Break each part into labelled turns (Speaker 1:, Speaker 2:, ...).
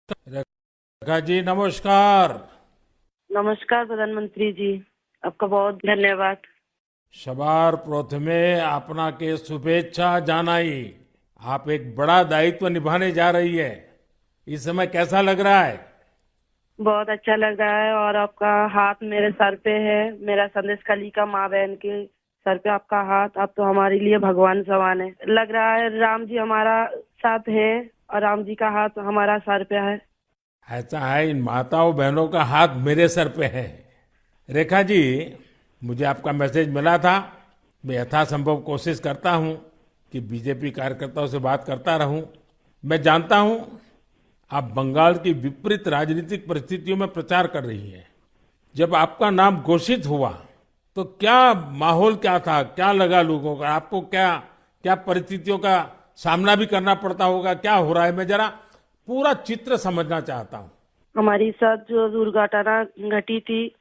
Speaker 1: रेखा जी नमस्कार।
Speaker 2: नमस्कार प्रधानमंत्री जी। आपका बहुत धन्यवाद।
Speaker 1: सवार प्रथमे आपनाके शुभेच्छा जानाई। आप एक बड़ा दायित्व निभाने जा रही है। इस समय कैसा लग रहा है?
Speaker 2: बहुत अच्छा लग रहा है और आपका हाथ मेरे सर पे है। मेरा संदेश खाली का माँ बहन के सर पे आपका हाथ। आप तो हमारे लिए भगवान समान है। लग रहा है राम जी हमारा साथ है और राम जी का हाथ हमारा सर पे है।
Speaker 1: ऐसा है, इन माताओं बहनों का हाथ मेरे सर पे है। रेखा जी, मुझे आपका मैसेज मिला था। मैं यथासंभव कोशिश करता हूं कि बीजेपी कार्यकर्ताओं से बात करता रहूं। मैं जानता हूं आप बंगाल की विपरीत राजनीतिक परिस्थितियों में प्रचार कर रही हैं। जब आपका नाम घोषित हुआ तो क्या माहौल क्या था, क्या लगा लोगों का? आपको क्या क्या परिस्थितियों का सामना भी करना पड़ता होगा? क्या हो रहा है, मैं जरा पूरा चित्र समझना चाहता हूँ।
Speaker 2: हमारी साथ जो दुर्घटना घटी थी,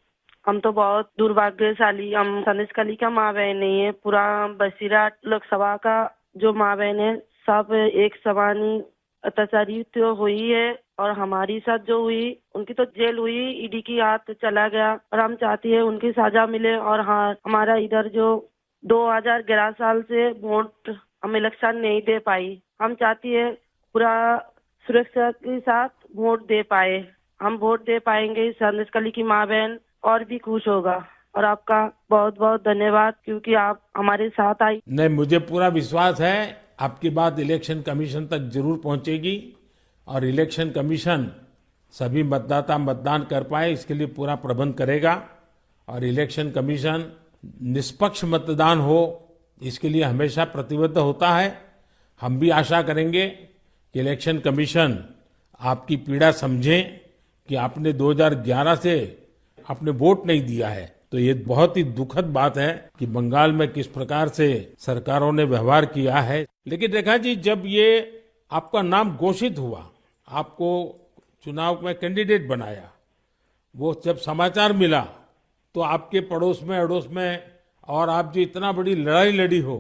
Speaker 2: हम तो बहुत दुर्भाग्यशाली। हम संदेश खाली का माँ बहन नहीं है, पूरा बसीरा लोकसभा का जो माँ बहन है सब एक समान ही अत्याचारी तो हुई है। और हमारी साथ जो हुई उनकी तो जेल हुई, ईडी की हाथ चला गया और हम चाहती है उनकी सजा मिले। और हाँ, हमारा इधर जो 2011 साल से वोट हम इलेक्शन नहीं दे पाई, हम चाहती है पूरा सुरक्षा के साथ वोट दे पाए। हम वोट दे पाएंगे, संदेश खाली की माँ बहन और भी खुश होगा। और आपका बहुत बहुत धन्यवाद क्योंकि आप हमारे साथ आई।
Speaker 1: नहीं, मुझे पूरा विश्वास है आपकी बात इलेक्शन कमीशन तक जरूर पहुंचेगी और इलेक्शन कमीशन सभी मतदाता मतदान कर पाए इसके लिए पूरा प्रबंध करेगा। और इलेक्शन कमीशन निष्पक्ष मतदान हो इसके लिए हमेशा प्रतिबद्ध होता है। हम भी आशा करेंगे कि इलेक्शन कमीशन आपकी पीड़ा समझे कि आपने 2011 से आपने वोट नहीं दिया है। तो ये बहुत ही दुखद बात है कि बंगाल में किस प्रकार से सरकारों ने व्यवहार किया है। लेकिन रेखा जी, जब ये आपका नाम घोषित हुआ, आपको चुनाव में कैंडिडेट बनाया, वो जब समाचार मिला तो आपके पड़ोस में अड़ोस में और आप जो इतना बड़ी लड़ाई लड़ी हो,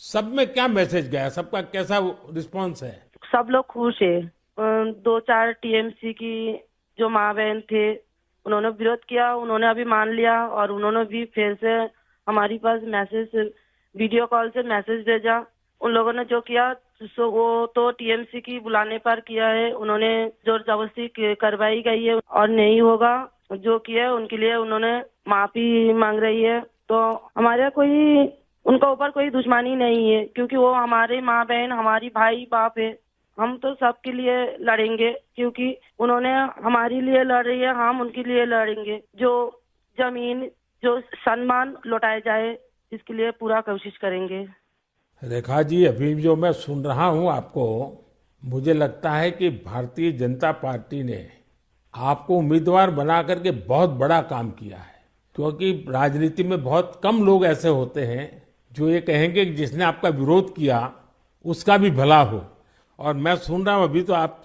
Speaker 1: सब में क्या मैसेज गया? सबका कैसा रिस्पांस है?
Speaker 2: सब लोग खुश है। दो चार टीएमसी की जो माँ बहन थे उन्होंने विरोध किया, उन्होंने अभी मान लिया और उन्होंने भी फिर से हमारी पास मैसेज वीडियो कॉल से मैसेज भेजा। उन लोगों ने जो किया सो वो तो टीएमसी की बुलाने पर किया है। उन्होंने जोर जबरदस्ती करवाई गई है और नहीं होगा जो किया है उनके लिए उन्होंने माफी मांग रही है। तो हमारे कोई उनका ऊपर कोई दुश्मनी नहीं है क्योंकि वो हमारे माँ बहन हमारी भाई बाप है। हम तो सबके लिए लड़ेंगे क्योंकि उन्होंने हमारे लिए लड़ रही है, हम उनके लिए लड़ेंगे। जो जमीन जो सम्मान लौटाया जाए इसके लिए पूरा कोशिश करेंगे।
Speaker 1: रेखा जी, अभी जो मैं सुन रहा हूं आपको, मुझे लगता है कि भारतीय जनता पार्टी ने आपको उम्मीदवार बना करके बहुत बड़ा काम किया है। क्योंकि राजनीति में बहुत कम लोग ऐसे होते हैं जो ये कहेंगे कि जिसने आपका विरोध किया उसका भी भला हो। और मैं सुन रहा हूं अभी तो आप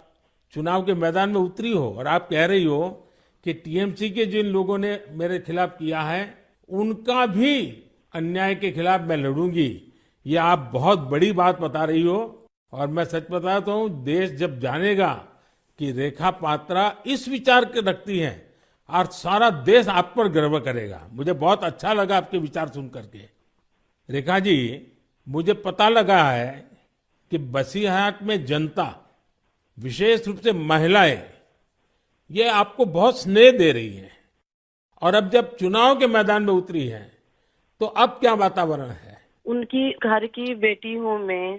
Speaker 1: चुनाव के मैदान में उतरी हो और आप कह रही हो कि टीएमसी के जिन लोगों ने मेरे खिलाफ किया है उनका भी अन्याय के खिलाफ मैं लड़ूंगी। ये आप बहुत बड़ी बात बता रही हो। और मैं सच बताता हूँ, देश जब जानेगा कि रेखा पात्रा इस विचार के रखती हैं और सारा देश आप पर गर्व करेगा। मुझे बहुत अच्छा लगा आपके विचार सुन करके। रेखा जी, मुझे पता लगा है कि बसीरहाट में जनता, विशेष रूप से महिलाएं, ये आपको बहुत स्नेह दे रही हैं। और अब जब चुनाव के मैदान में उतरी है तो अब क्या वातावरण है?
Speaker 2: उनकी घर की बेटी हूँ मैं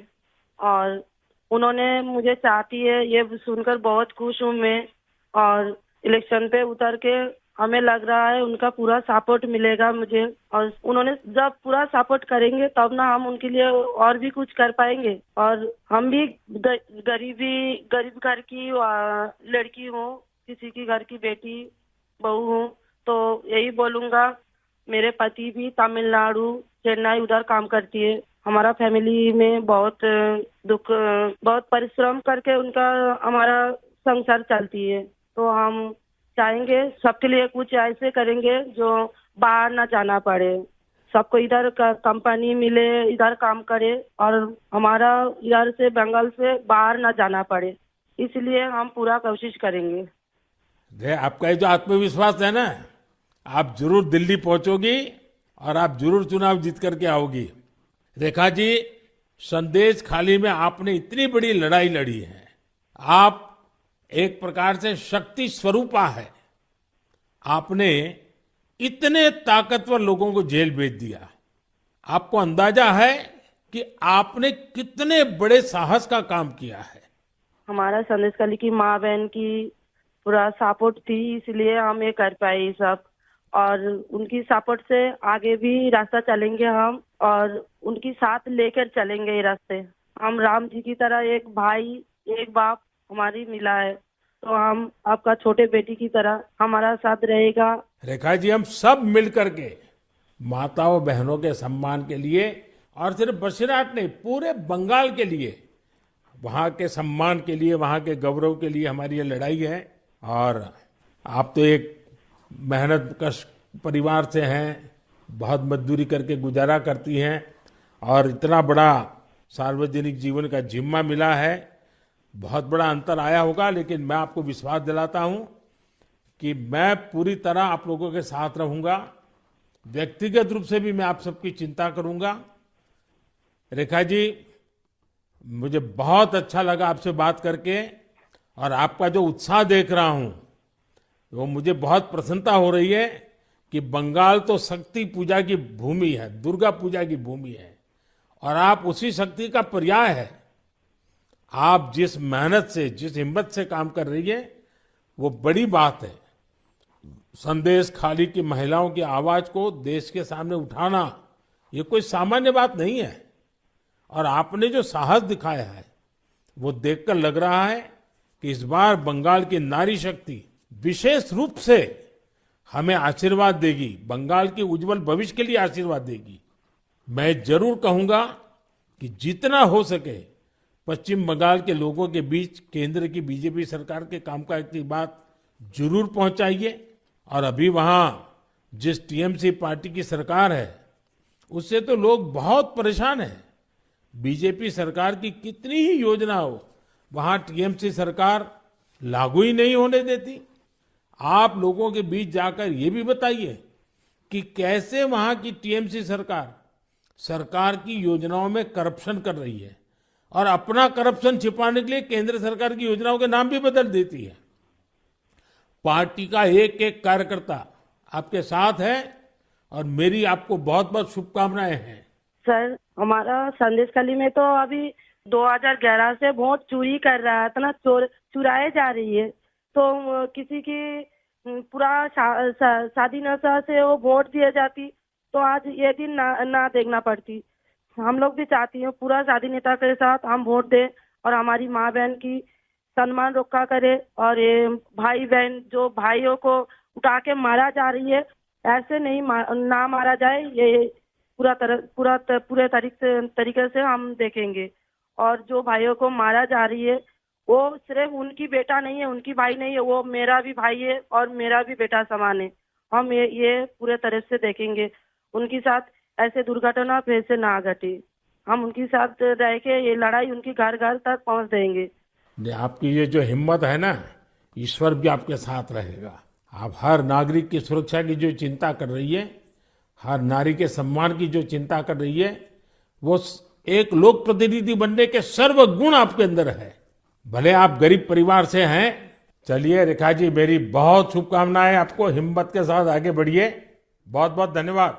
Speaker 2: और उन्होंने मुझे चाहती है ये सुनकर बहुत खुश हूँ मैं। और इलेक्शन पे उतर के हमें लग रहा है उनका पूरा सपोर्ट मिलेगा मुझे। और उन्होंने जब पूरा सपोर्ट करेंगे तब ना हम उनके लिए और भी कुछ कर पाएंगे। और हम भी गरीब घर की लड़की हूँ, किसी की घर की बेटी बहू हूँ। तो यही बोलूंगा, मेरे पति भी तमिलनाडु चेन्नई उधर काम करती है। हमारा फैमिली में बहुत दुख, बहुत परिश्रम करके उनका हमारा संसार चलती है। तो हम चाहेंगे सबके लिए कुछ ऐसे करेंगे जो बाहर ना जाना पड़े, सबको इधर कंपनी मिले, इधर काम करे और हमारा इधर से बंगाल से बाहर ना जाना पड़े। इसलिए हम पूरा कोशिश करेंगे।
Speaker 1: आपका ये जो आत्मविश्वास है ना, आप जरूर दिल्ली पहुंचोगी और आप जरूर चुनाव जीत करके आओगी। रेखा जी, संदेश खाली में आपने इतनी बड़ी लड़ाई लड़ी है। आप एक प्रकार से शक्ति स्वरूपा है। आपने इतने ताकतवर लोगों को जेल भेज दिया। आपको अंदाजा है कि आपने कितने बड़े साहस का काम किया है।
Speaker 2: हमारा संदेश खाली की माँ बहन की पूरा सपोर्ट थी, इसलिए हम ये कर पाए ये सब। और उनकी सपोर्ट से आगे भी रास्ता चलेंगे हम, और उनकी साथ लेकर चलेंगे ये रास्ते। हम राम जी की तरह एक भाई एक बाप हमारी मिला है, तो हम आपका छोटे बेटी की तरह हमारा साथ रहेगा।
Speaker 1: रेखा जी, हम सब मिलकर के माताओं बहनों के सम्मान के लिए, और सिर्फ बसीरहाट नहीं, पूरे बंगाल के लिए, वहां के सम्मान के लिए, वहां के गौरव के लिए हमारी ये लड़ाई है। और आप तो एक मेहनत कश परिवार से हैं, बहुत मजदूरी करके गुजारा करती हैं, और इतना बड़ा सार्वजनिक जीवन का जिम्मा मिला है। बहुत बड़ा अंतर आया होगा, लेकिन मैं आपको विश्वास दिलाता हूं कि मैं पूरी तरह आप लोगों के साथ रहूंगा। व्यक्तिगत रूप से भी मैं आप सबकी चिंता करूंगा। रेखा जी, मुझे बहुत अच्छा लगा आपसे बात करके, और आपका जो उत्साह देख रहा हूं वो मुझे बहुत प्रसन्नता हो रही है कि बंगाल तो शक्ति पूजा की भूमि है, दुर्गा पूजा की भूमि है, और आप उसी शक्ति का पर्याय है। आप जिस मेहनत से, जिस हिम्मत से काम कर रही है, वो बड़ी बात है। संदेश खाली की महिलाओं की आवाज को देश के सामने उठाना ये कोई सामान्य बात नहीं है। और आपने जो साहस दिखाया है वो देखकर लग रहा है कि इस बार बंगाल की नारी शक्ति विशेष रूप से हमें आशीर्वाद देगी, बंगाल के उज्जवल भविष्य के लिए आशीर्वाद देगी। मैं जरूर कहूंगा कि जितना हो सके पश्चिम बंगाल के लोगों के बीच केंद्र की बीजेपी सरकार के कामकाज की बात जरूर पहुंचाइए। और अभी वहां जिस टीएमसी पार्टी की सरकार है उससे तो लोग बहुत परेशान हैं। बीजेपी सरकार की कितनी ही योजना हो, वहां टीएमसी सरकार लागू ही नहीं होने देती। आप लोगों के बीच जाकर ये भी बताइए कि कैसे वहां की टीएमसी सरकार की योजनाओं में करप्शन कर रही है, और अपना करप्शन छिपाने के लिए केंद्र सरकार की योजनाओं के नाम भी बदल देती है। पार्टी का एक एक कार्यकर्ता आपके साथ है, और मेरी आपको बहुत बहुत शुभकामनाएं हैं।
Speaker 2: सर, हमारा संदेश खाली में तो अभी 2011 से वोट चोरी कर रहा था ना, चुराए जा रही है। तो किसी की पूरा शादी नशा से वो वोट दिए जाती, तो आज ये दिन ना देखना पड़ती। हम लोग भी चाहती हैं पूरा शादी नेता के साथ हम वोट दें, और हमारी माँ बहन की सम्मान रक्षा करे। और ये भाई बहन जो भाइयों को उठा के मारा जा रही है, ऐसे नहीं ना मारा जाए, ये पूरे तरीके से हम देखेंगे। और जो भाइयों को मारा जा रही है वो सिर्फ उनकी बेटा नहीं है, उनकी भाई नहीं है, वो मेरा भी भाई है और मेरा भी बेटा समान है। हम ये पूरे तरह से देखेंगे, उनके साथ ऐसे दुर्घटना फिर से ना घटे। हम उनके साथ रह के ये लड़ाई उनकी घर घर तक पहुंच देंगे।
Speaker 1: आपकी ये जो हिम्मत है ना, ईश्वर भी आपके साथ रहेगा। आप हर नागरिक की सुरक्षा की जो चिंता कर रही है, हर नारी के सम्मान की जो चिंता कर रही है, वो एक लोक प्रतिनिधि बनने के सर्वगुण आपके अंदर है। भले आप गरीब परिवार से हैं। चलिए रेखा जी, मेरी बहुत शुभकामनाएं आपको, हिम्मत के साथ आगे बढ़िए। बहुत बहुत धन्यवाद।